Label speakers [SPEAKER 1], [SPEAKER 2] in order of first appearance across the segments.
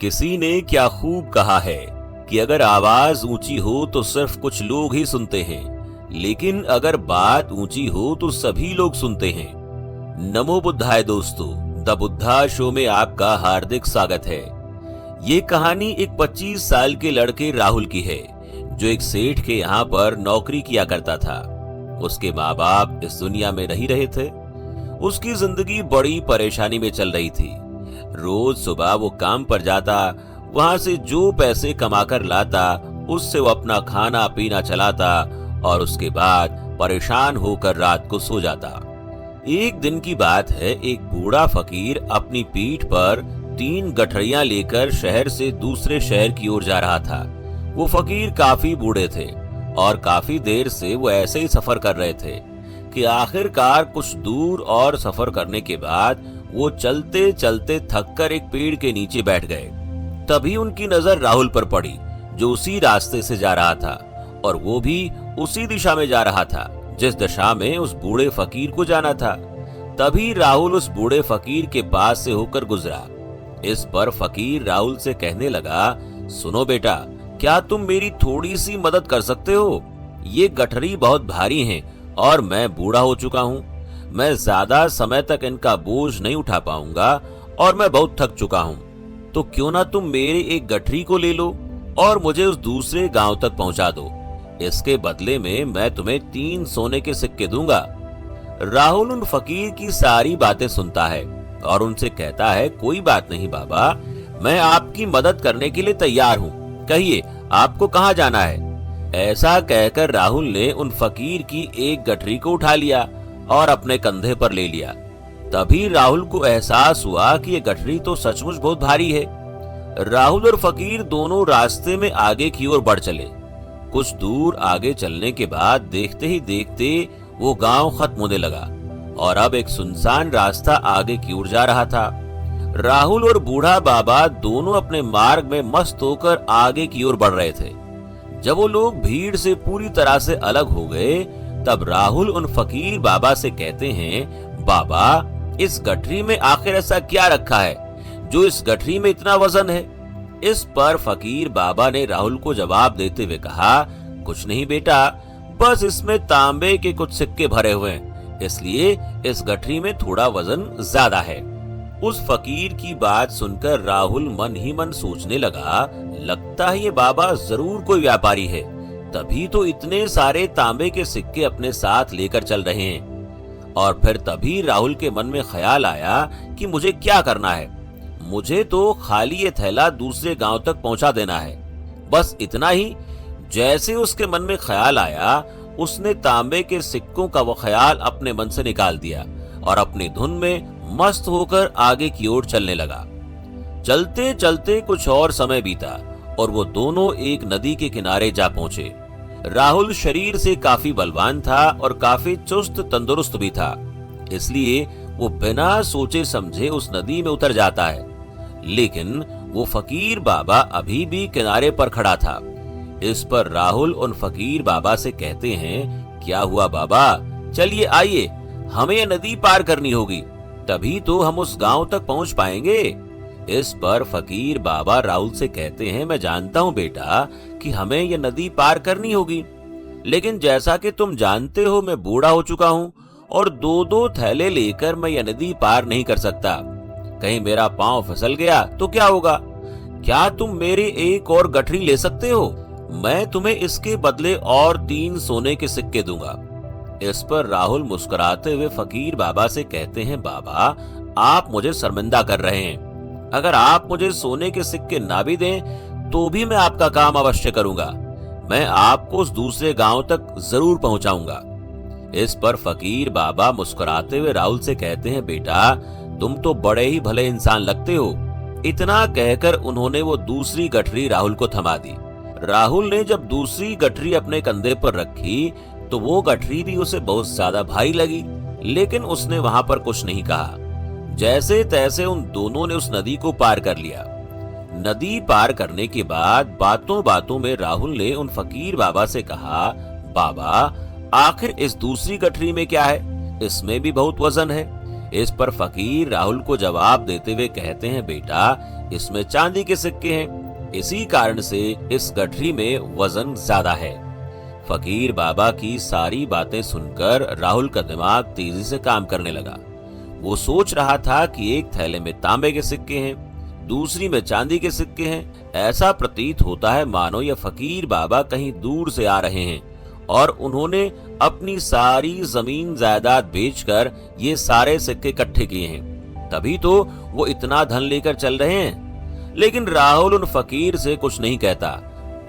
[SPEAKER 1] किसी ने क्या खूब कहा है कि अगर आवाज ऊंची हो तो सिर्फ कुछ लोग ही सुनते हैं, लेकिन अगर बात ऊंची हो तो सभी लोग सुनते हैं। नमो बुद्धाय दोस्तों, द बुद्धा शो में आपका हार्दिक स्वागत है। ये कहानी एक 25 साल के लड़के राहुल की है, जो एक सेठ के यहाँ पर नौकरी किया करता था। उसके माँ बाप इस दुनिया में नहीं रहे थे। उसकी जिंदगी बड़ी परेशानी में चल रही थी। रोज सुबह वो काम पर जाता, वहां से जो पैसे कमाकर लाता उससे वो अपना खाना पीना चलाता और उसके बाद परेशान होकर रात को सो जाता। एक दिन की बात है, एक बूढ़ा फकीर अपनी पीठ पर 3 गठरियां लेकर शहर से दूसरे शहर की ओर जा रहा था। वो फकीर काफी बूढ़े थे और काफी देर से वो ऐसे ही सफर कर रहे थे कि आखिरकार कुछ दूर और सफर करने के बाद वो चलते चलते थककर एक पेड़ के नीचे बैठ गए। तभी उनकी नजर राहुल पर पड़ी, जो उसी रास्ते से जा रहा था और वो भी उसी दिशा में जा रहा था जिस दिशा में उस बूढ़े फकीर को जाना था। तभी राहुल उस बूढ़े फकीर के पास से होकर गुजरा। इस पर फकीर राहुल से कहने लगा, सुनो बेटा, क्या तुम मेरी थोड़ी सी मदद कर सकते हो? ये गठरी बहुत भारी हैं और मैं बूढ़ा हो चुका हूँ। मैं ज्यादा समय तक इनका बोझ नहीं उठा पाऊंगा और मैं बहुत थक चुका हूँ। तो क्यों ना तुम मेरे एक गठरी को ले लो और मुझे उस दूसरे गांव तक पहुंचा दो। इसके बदले में मैं तुम्हें 3 सोने के सिक्के दूंगा। राहुल उन फकीर की सारी बातें सुनता है और उनसे कहता है, कोई बात नहीं बाबा, मैं आपकी मदद करने के लिए तैयार हूँ। कहिए, आपको कहाँ जाना है? ऐसा कहकर राहुल ने उन फकीर की एक गठरी को उठा लिया और अपने कंधे पर ले लिया। तभी राहुल को एहसास हुआ कि ये गठरी तो सचमुच बहुत भारी है। राहुल और फकीर दोनों रास्ते में आगे की ओर बढ़ चले। कुछ दूर आगे चलने के बाद देखते ही देखते वो गांव खत्म होने लगा और अब एक सुनसान रास्ता आगे की ओर जा रहा था। राहुल और बूढ़ा बाबा दोनों अपने मार्ग में मस्त होकर आगे की ओर बढ़ रहे थे। जब वो लोग भीड़ से पूरी तरह से अलग हो गए, तब राहुल उन फकीर बाबा से कहते हैं, बाबा, इस गठरी में आखिर ऐसा क्या रखा है जो इस गठरी में इतना वजन है? इस पर फकीर बाबा ने राहुल को जवाब देते हुए कहा, कुछ नहीं बेटा, बस इसमें तांबे के कुछ सिक्के भरे हुए हैं, इसलिए इस गठरी में थोड़ा वजन ज्यादा है। उस फकीर की बात सुनकर राहुल मन ही मन सोचने लगा, लगता है ये बाबा जरूर कोई व्यापारी है, तभी तो इतने सारे तांबे के सिक्के अपने साथ लेकर चल रहे हैं। और फिर तभी राहुल के मन में ख्याल आया कि मुझे क्या करना है। मुझे तो खाली ये थैला दूसरे गांव तक पहुंचा देना है, बस इतना ही। जैसे उसके मन में ख्याल आया, उसने तांबे के सिक्कों का वो ख्याल अपने मन से निकाल दिया और अपनी धुन में मस्त होकर आगे की ओर चलने लगा। चलते चलते कुछ और समय बीता और वो दोनों एक नदी के किनारे जा पहुंचे। राहुल शरीर से काफी बलवान था और काफी चुस्त तंदुरुस्त भी था, इसलिए वो बिना सोचे समझे उस नदी में उतर जाता है। लेकिन वो फकीर बाबा अभी भी किनारे पर खड़ा था। इस पर राहुल उन फकीर बाबा से कहते हैं, क्या हुआ बाबा, चलिए आइए, हमें यह नदी पार करनी होगी, तभी तो हम उस गांव तक पहुंच पाएंगे। इस पर फकीर बाबा राहुल से कहते हैं, मैं जानता हूं बेटा कि हमें यह नदी पार करनी होगी, लेकिन जैसा कि तुम जानते हो मैं बूढ़ा हो चुका हूं और 2-2 थैले लेकर मैं यह नदी पार नहीं कर सकता। कहीं मेरा पांव फिसल गया तो क्या होगा? क्या तुम मेरे एक और गठरी ले सकते हो? मैं तुम्हें इसके बदले और 3 सोने के सिक्के दूंगा। इस पर राहुल मुस्कुराते हुए फकीर बाबा से कहते हैं, बाबा, आप मुझे शर्मिंदा कर रहे हैं। अगर आप मुझे सोने के सिक्के ना भी दें तो भी मैं आपका काम अवश्य करूंगा। मैं आपको उस दूसरे गांव तक जरूर पहुंचाऊंगा। इस पर फकीर बाबा मुस्कुराते हुए राहुल से कहते हैं, बेटा, तुम तो बड़े ही भले इंसान लगते हो। इतना कहकर उन्होंने वो दूसरी गठरी राहुल को थमा दी। राहुल ने जब दूसरी गठरी अपने कंधे पर रखी तो वो गठरी भी उसे बहुत ज्यादा भारी लगी, लेकिन उसने वहां पर कुछ नहीं कहा। जैसे तैसे उन दोनों ने उस नदी को पार कर लिया। नदी पार करने के बाद बातों बातों में राहुल ने उन फकीर बाबा से कहा, बाबा, आखिर इस दूसरी गठरी में क्या है? इसमें भी बहुत वजन है, इस पर फकीर राहुल को जवाब देते हुए कहते हैं, बेटा इसमें चांदी के सिक्के हैं, इसी कारण से इस गठरी में वजन ज्यादा है। फकीर बाबा की सारी बातें सुनकर राहुल का दिमाग तेजी से काम करने लगा। वो सोच रहा था कि एक थैले में तांबे के सिक्के हैं, दूसरी में चांदी के सिक्के हैं। ऐसा प्रतीत होता है मानो ये फकीर बाबा कहीं दूर से आ रहे हैं और उन्होंने अपनी सारी जमीन जायदाद बेचकर ये सारे सिक्के इकट्ठे किए हैं, तभी तो वो इतना धन लेकर चल रहे हैं। लेकिन राहुल उन फकीर से कुछ नहीं कहता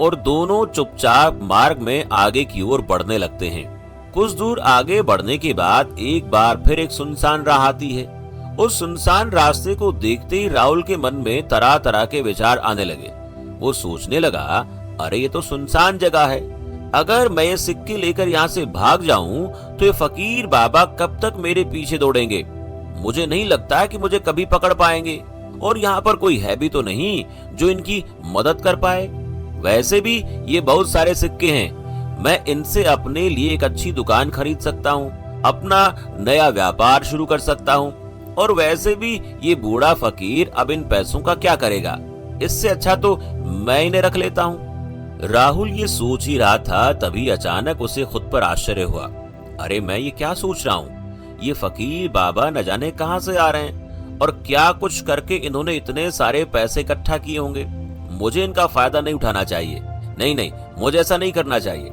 [SPEAKER 1] और दोनों चुपचाप मार्ग में आगे की ओर बढ़ने लगते हैं। कुछ दूर आगे बढ़ने के बाद एक बार फिर एक सुनसान राह आती है। उस सुनसान रास्ते को देखते ही राहुल के मन में तरह तरह के विचार आने लगे। वो सोचने लगा, अरे ये तो सुनसान जगह है, अगर मैं ये सिक्के लेकर यहाँ से भाग जाऊं तो ये फकीर बाबा कब तक मेरे पीछे दौड़ेंगे। मुझे नहीं लगता कि मुझे कभी पकड़ पाएंगे, और यहाँ पर कोई है भी तो नहीं जो इनकी मदद कर पाए। वैसे भी ये बहुत सारे सिक्के हैं, मैं इनसे अपने लिए एक अच्छी दुकान खरीद सकता हूँ, अपना नया व्यापार शुरू कर सकता हूँ, और वैसे भी ये बूढ़ा फकीर अब इन पैसों का क्या करेगा, इससे अच्छा तो मैं इन्हें रख लेता हूँ। राहुल ये सोच ही रहा था, तभी अचानक उसे खुद पर आश्चर्य हुआ। अरे मैं ये क्या सोच रहा हूँ, ये फकीर बाबा न जाने कहां से आ रहे हैं और क्या कुछ करके इन्होंने इतने सारे पैसे इकट्ठा किए होंगे। मुझे इनका फायदा नहीं उठाना चाहिए, नहीं नहीं, मुझे ऐसा नहीं करना चाहिए।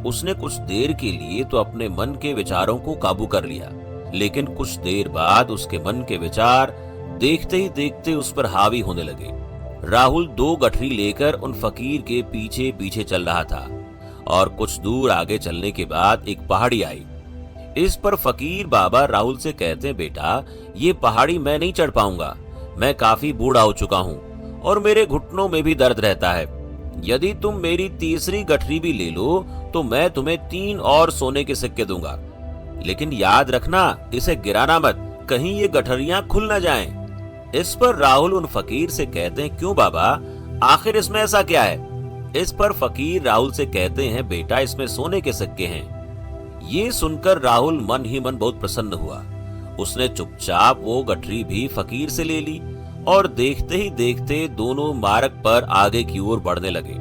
[SPEAKER 1] उसने कुछ देर के लिए तो अपने मन के विचारों को काबू कर लिया, लेकिन कुछ देर बाद उसके मन के विचार देखते ही देखते उस पर हावी होने लगे। राहुल 2 गठरी लेकर उन फकीर के पीछे पीछे चल रहा था और कुछ दूर आगे चलने के बाद एक पहाड़ी आई। इस पर फकीर बाबा राहुल से कहते हैं, बेटा ये पहाड़ी मैं नहीं चढ़ पाऊंगा, मैं काफी बूढ़ा हो चुका हूँ और मेरे घुटनों में भी दर्द रहता है। यदि तुम मेरी तीसरी गठरी भी ले लो तो मैं तुम्हें 3 और सोने के सिक्के दूंगा, लेकिन याद रखना इसे गिराना मत, कहीं ये गठरियां खुल न जाएं। इस पर राहुल उन फकीर से कहते हैं, क्यों बाबा, आखिर इसमें ऐसा क्या है। इस पर फकीर राहुल से कहते हैं, बेटा इसमें सोने के सिक्के हैं। ये सुनकर राहुल मन ही मन बहुत प्रसन्न हुआ। उसने चुपचाप वो गठरी भी फकीर से ले ली और देखते ही देखते दोनों मार्ग पर आगे की ओर बढ़ने लगे।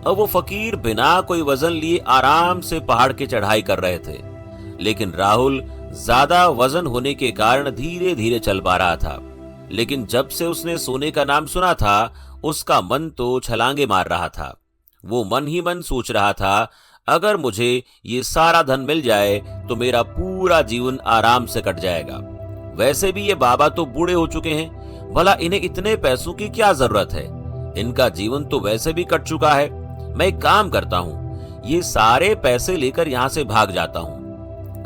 [SPEAKER 1] अब वो फकीर बिना कोई वजन लिए आराम से पहाड़ की चढ़ाई कर रहे थे, लेकिन राहुल ज्यादा वजन होने के कारण धीरे धीरे चल पा रहा था। लेकिन जब से उसने सोने का नाम सुना था, उसका मन तो छलांगे मार रहा था। वो मन ही मन सोच रहा था, अगर मुझे ये सारा धन मिल जाए तो मेरा पूरा जीवन आराम से कट जाएगा। वैसे भी ये बाबा तो बूढ़े हो चुके हैं, भला इन्हें इतने पैसों की क्या जरूरत है, इनका जीवन तो वैसे भी कट चुका है। मैं एक काम करता हूँ, ये सारे पैसे लेकर यहाँ से भाग जाता हूँ।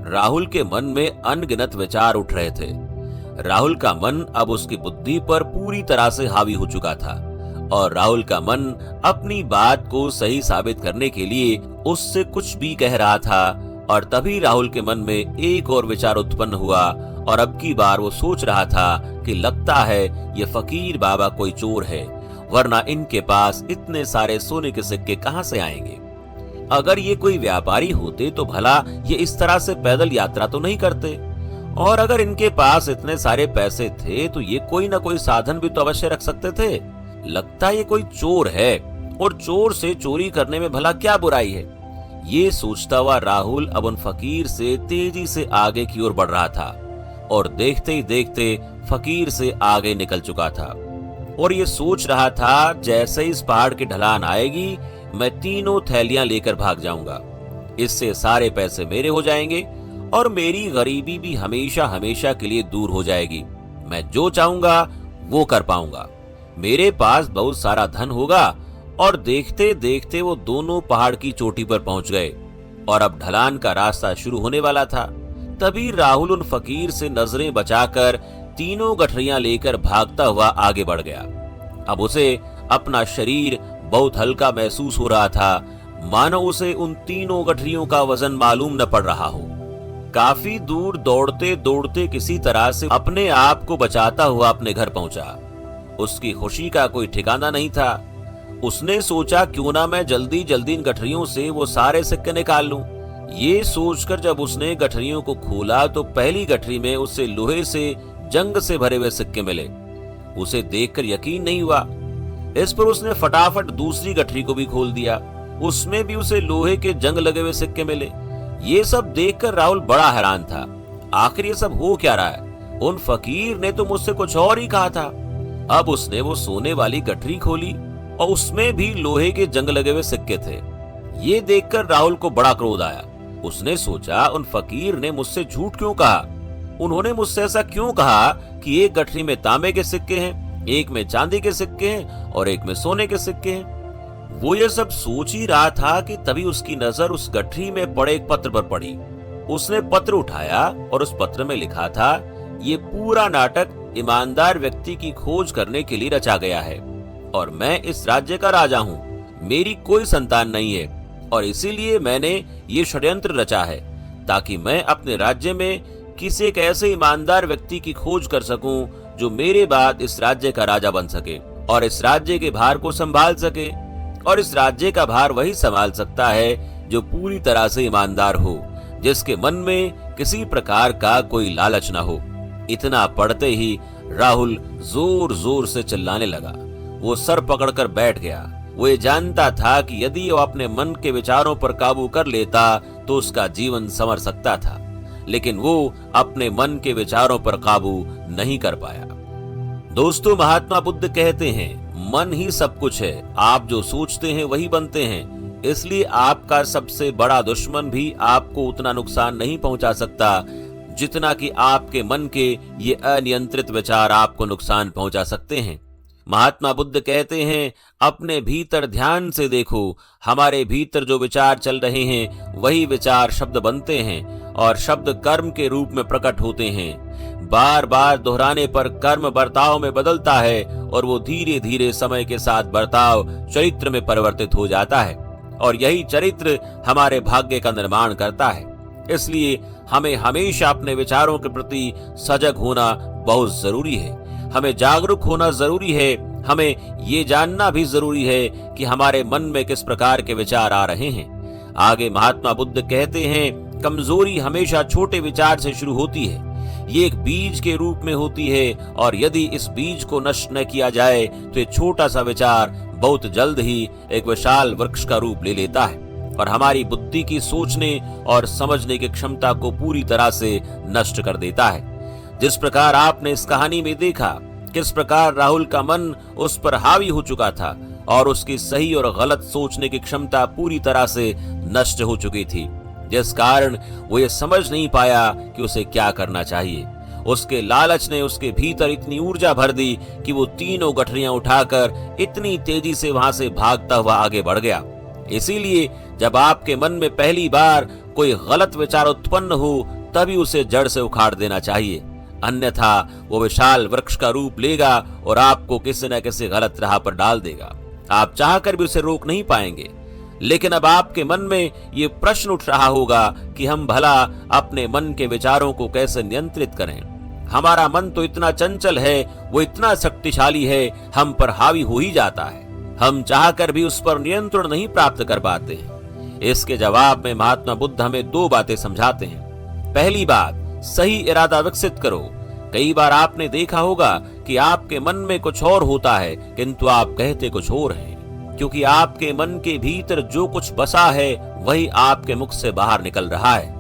[SPEAKER 1] राहुल के मन में अनगिनत विचार उठ रहे थे। राहुल का मन अब उसकी बुद्धि पर पूरी तरह से हावी हो चुका था और राहुल का मन अपनी बात को सही साबित करने के लिए उससे कुछ भी कह रहा था। और तभी राहुल के मन में एक और विचार उत्पन्न हुआ और अब की बार वो सोच रहा था कि लगता है ये फकीर बाबा कोई चोर है, वरना इनके पास इतने सारे सोने के सिक्के कहां से आएंगे। अगर ये कोई व्यापारी होते तो भला ये इस तरह से पैदल यात्रा तो नहीं करते, और अगर इनके पास इतने सारे पैसे थे तो ये कोई ना कोई साधन भी तो अवश्य रख सकते थे। लगता है ये कोई चोर है, और चोर से चोरी करने में भला क्या बुराई है। ये सोचता हुआ राहुल अब उन फकीर से तेजी से आगे की ओर बढ़ रहा था और देखते ही देखते फकीर से आगे निकल चुका था। और ये सोच रहा था, जैसे इस पहाड़ की ढलान आएगी मैं 3 थैलियां लेकर भाग जाऊंगा, इससे सारे पैसे मेरे हो जाएंगे और मेरी गरीबी भी हमेशा हमेशा के लिए दूर हो जाएगी। मैं जो चाहूंगा वो कर पाऊंगा, मेरे पास बहुत सारा धन होगा। और देखते देखते वो दोनों पहाड़ की चोटी पर पहुंच गए और अब ढलान का रास्ता शुरू होने वाला था। तभी राहुल उन फकीर से नजरें बचाकर 3 गठरियां लेकर भागता हुआ आगे बढ़ गया। अब उसे अपना शरीर बहुत हल्का महसूस हो रहा था, मानो उसे उन 3 गठरियों का वजन मालूम न पड़ रहा हो। काफी दूर दौड़ते दौड़ते किसी तरह से अपने आप को बचाता हुआ अपने घर पहुंचा। उसकी खुशी का कोई ठिकाना नहीं था। उसने सोचा, क्यों ना मैं जल्दी जल्दी इन गठरियों से वो सारे सिक्के निकाल लूं। ये सोचकर जब उसने गठरियों को खोला तो पहली गठरी में उसे लोहे से जंग से भरे हुए सिक्के मिले। उसे देखकर यकीन नहीं हुआ। इस पर उसने फटाफट दूसरी गठरी को भी खोल दिया। उसमें भी उसे लोहे के जंग लगे हुए सिक्के मिले। ये सब देखकर राहुल बड़ा हैरान था। आखिर ये सब हो क्या रहा है? उन फकीर ने तो मुझसे कुछ और ही कहा था। अब उसने वो सोने वाली गठरी खोली और उसमें भी लोहे के जंग लगे हुए सिक्के थे। ये देखकर राहुल को बड़ा क्रोध आया। उसने सोचा, उन फकीर ने मुझसे झूठ क्यों कहा? उन्होंने मुझसे ऐसा क्यों कहा कि एक गठरी में तांबे के सिक्के हैं, एक में चांदी के सिक्के हैं और एक में सोने के सिक्के हैं? वो ये सब सोच ही रहा था कि तभी उसकी नजर उस गठरी में पड़े एक पत्र पर पड़ी। उसने पत्र उठाया और उस पत्र में लिखा था, ये पूरा नाटक ईमानदार व्यक्ति की खोज करने के लिए रचा गया है और मैं इस राज्य का राजा हूँ। मेरी कोई संतान नहीं है और इसीलिए मैंने ये षड्यंत्र रचा है ताकि मैं अपने राज्य में किसी एक ऐसे ईमानदार व्यक्ति की खोज कर सकूं जो मेरे बाद इस राज्य का राजा बन सके और इस राज्य के भार को संभाल सके। और इस राज्य का भार वही संभाल सकता है जो पूरी तरह से ईमानदार हो, जिसके मन में किसी प्रकार का कोई लालच ना हो। इतना पढ़ते ही राहुल जोर जोर से चिल्लाने लगा। वो सर पकड़कर बैठ गया। वो ये जानता था कि यदि वो अपने मन के विचारों पर काबू कर लेता तो उसका जीवन संवर सकता था, लेकिन वो अपने मन के विचारों पर काबू नहीं कर पाया। दोस्तों, महात्मा बुद्ध कहते हैं, मन ही सब कुछ है। आप जो सोचते हैं वही बनते हैं। इसलिए आपका सबसे बड़ा दुश्मन भी आपको उतना नुकसान नहीं पहुंचा सकता जितना कि आपके मन के ये अनियंत्रित विचार आपको नुकसान पहुंचा सकते हैं। महात्मा बुद्ध कहते हैं, अपने भीतर ध्यान से देखो। हमारे भीतर जो विचार चल रहे हैं वही विचार शब्द बनते हैं और शब्द कर्म के रूप में प्रकट होते हैं। बार बार दोहराने पर कर्म बर्ताव में बदलता है और वो धीरे धीरे समय के साथ बर्ताव चरित्र में परिवर्तित हो जाता है और यही चरित्र हमारे भाग्य का निर्माण करता है। इसलिए हमें हमेशा अपने विचारों के प्रति सजग होना बहुत जरूरी है। हमें जागरूक होना जरूरी है। हमें ये जानना भी जरूरी है कि हमारे मन में किस प्रकार के विचार आ रहे हैं। आगे महात्मा बुद्ध कहते हैं, कमजोरी हमेशा छोटे विचार से शुरू होती है। ये एक बीज के रूप में होती है और यदि इस बीज को नष्ट न किया जाए तो ये छोटा सा विचार बहुत जल्द ही एक विशाल वृक्ष का रूप ले लेता है और हमारी बुद्धि की सोचने और समझने की क्षमता को पूरी तरह से नष्ट कर देता है। जिस प्रकार आपने इस कहानी में देखा किस प्रकार राहुल का मन उस पर हावी हो चुका था और उसकी सही और गलत सोचने की क्षमता पूरी तरह से नष्ट हो चुकी थी, जिस कारण वो ये समझ नहीं पाया कि उसे क्या करना चाहिए। उसके लालच ने उसके भीतर इतनी ऊर्जा भर दी कि वो तीनों गठरियां उठाकर इतनी तेजी से वहां से भागता हुआ आगे बढ़ गया। इसीलिए जब आपके मन में पहली बार कोई गलत विचार उत्पन्न हो तभी उसे जड़ से उखाड़ देना चाहिए, अन्यथा वो विशाल वृक्ष का रूप लेगा और आपको किसी न किसी गलत राह पर डाल देगा। आप चाहकर भी उसे रोक नहीं पाएंगे। लेकिन अब आपके मन में ये प्रश्न उठ रहा होगा कि हम भला अपने मन के विचारों को कैसे नियंत्रित करें। हमारा मन तो इतना चंचल है, वो इतना शक्तिशाली है, हम पर हावी हो ही जाता है। हम चाहकर भी उस पर नियंत्रण नहीं प्राप्त कर पाते हैं। इसके जवाब में महात्मा बुद्ध हमें दो बातें समझाते हैं। पहली बात, सही इरादा विकसित करो। कई बार आपने देखा होगा कि आपके मन में कुछ और होता है किंतु आप कहते कुछ और हैं, क्योंकि आपके मन के भीतर जो कुछ बसा है वही आपके मुख से बाहर निकल रहा है।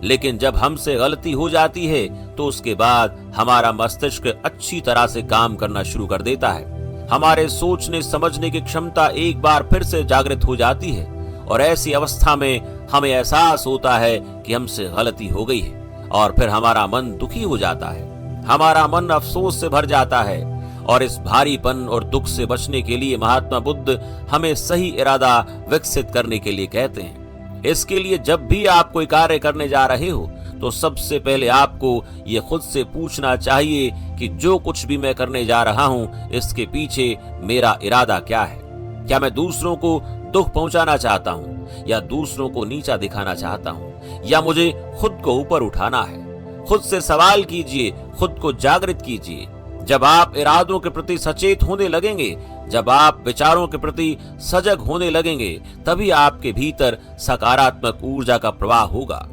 [SPEAKER 1] लेकिन जब हमसे गलती हो जाती है तो उसके बाद हमारा मस्तिष्क अच्छी तरह से काम करना शुरू कर देता है। हमारे सोचने समझने की क्षमता एक बार फिर से जागृत हो जाती है और ऐसी अवस्था में हमें एहसास होता है कि हमसे गलती हो गई है और फिर हमारा मन दुखी हो जाता है। हमारा मन अफसोस से भर जाता है और इस भारीपन और दुख से बचने के लिए महात्मा बुद्ध हमें सही इरादा विकसित करने के लिए कहते हैं। इसके लिए जब भी आप कोई कार्य करने जा रहे हो तो सबसे पहले आपको ये खुद से पूछना चाहिए कि जो कुछ भी मैं करने जा रहा हूँ इसके पीछे मेरा इरादा क्या है। क्या मैं दूसरों को दुख पहुंचाना चाहता हूँ या दूसरों को नीचा दिखाना चाहता हूँ या मुझे खुद को ऊपर उठाना है? खुद से सवाल कीजिए, खुद को जागृत कीजिए। जब आप इरादों के प्रति सचेत होने लगेंगे, जब आप विचारों के प्रति सजग होने लगेंगे, तभी आपके भीतर सकारात्मक ऊर्जा का प्रवाह होगा।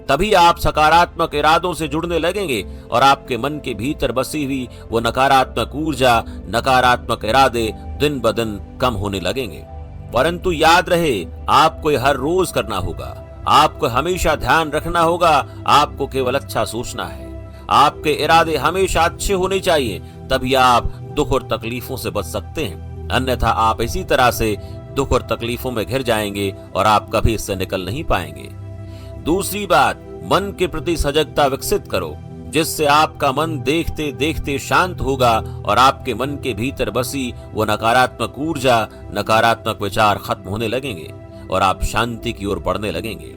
[SPEAKER 1] तभी आप सकारात्मक इरादों से जुड़ने लगेंगे और आपके मन के भीतर बसी हुई वो नकारात्मक ऊर्जा, नकारात्मक इरादे दिन ब दिन कम होने लगेंगे। परंतु याद रहे, आपको ये हर रोज करना होगा। आपको हमेशा ध्यान रखना होगा, आपको केवल अच्छा सोचना है। आपके इरादे हमेशा अच्छे होने चाहिए, तभी आप दुख और तकलीफों से बच सकते हैं। अन्यथा आप इसी तरह से दुख और तकलीफों में घिर जाएंगे और आप कभी इससे निकल नहीं पाएंगे। दूसरी बात, मन के प्रति सजगता विकसित करो, जिससे आपका मन देखते देखते शांत होगा और आपके मन के भीतर बसी वो नकारात्मक ऊर्जा, नकारात्मक विचार खत्म होने लगेंगे और आप शांति की ओर बढ़ने लगेंगे।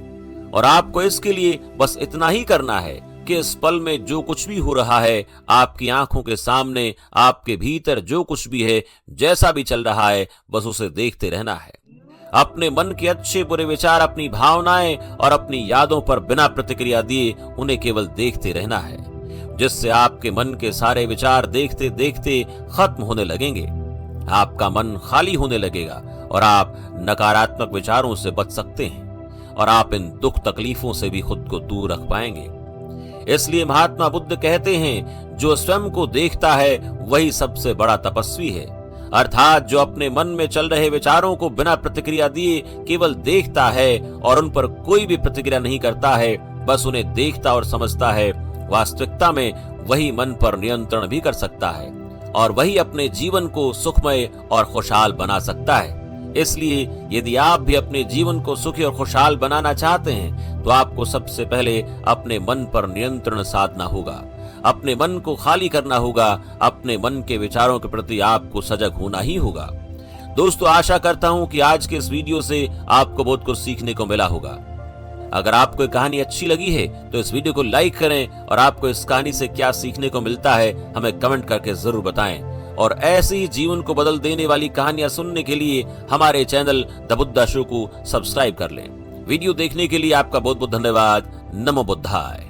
[SPEAKER 1] और आपको इसके लिए बस इतना ही करना है कि इस पल में जो कुछ भी हो रहा है, आपकी आंखों के सामने, आपके भीतर जो कुछ भी है, जैसा भी चल रहा है, बस उसे देखते रहना है। अपने मन के अच्छे बुरे विचार, अपनी भावनाएं और अपनी यादों पर बिना प्रतिक्रिया दिए उन्हें केवल देखते रहना है, जिससे आपके मन के सारे विचार देखते देखते खत्म होने लगेंगे। आपका मन खाली होने लगेगा और आप नकारात्मक विचारों से बच सकते हैं और आप इन दुख तकलीफों से भी खुद को दूर रख पाएंगे। इसलिए महात्मा बुद्ध कहते हैं, जो स्वयं को देखता है वही सबसे बड़ा तपस्वी है। अर्थात जो अपने मन में चल रहे विचारों को बिना प्रतिक्रिया दिए केवल देखता है और उन पर कोई भी प्रतिक्रिया नहीं करता है, बस उन्हें देखता और समझता है, वास्तविकता में वही मन पर नियंत्रण भी कर सकता है और वही अपने जीवन को सुखमय और खुशहाल बना सकता है। इसलिए यदि आप भी अपने जीवन को सुखी और खुशहाल बनाना चाहते हैं, तो आपको सबसे पहले अपने मन पर नियंत्रण साधना होगा, अपने मन को खाली करना होगा, अपने मन के विचारों के प्रति आपको सजग होना ही होगा। दोस्तों, आशा करता हूं कि आज के इस वीडियो से आपको बहुत कुछ सीखने को मिला होगा। अगर आपको ये कहानी अच्छी लगी है तो इस वीडियो को लाइक करें और आपको इस कहानी से क्या सीखने को मिलता है हमें कमेंट करके जरूर बताएं। और ऐसे ही जीवन को बदल देने वाली कहानियां सुनने के लिए हमारे चैनल द बुद्धा शो को सब्सक्राइब कर लें। वीडियो देखने के लिए आपका बहुत बहुत धन्यवाद। नमो बुद्धाय।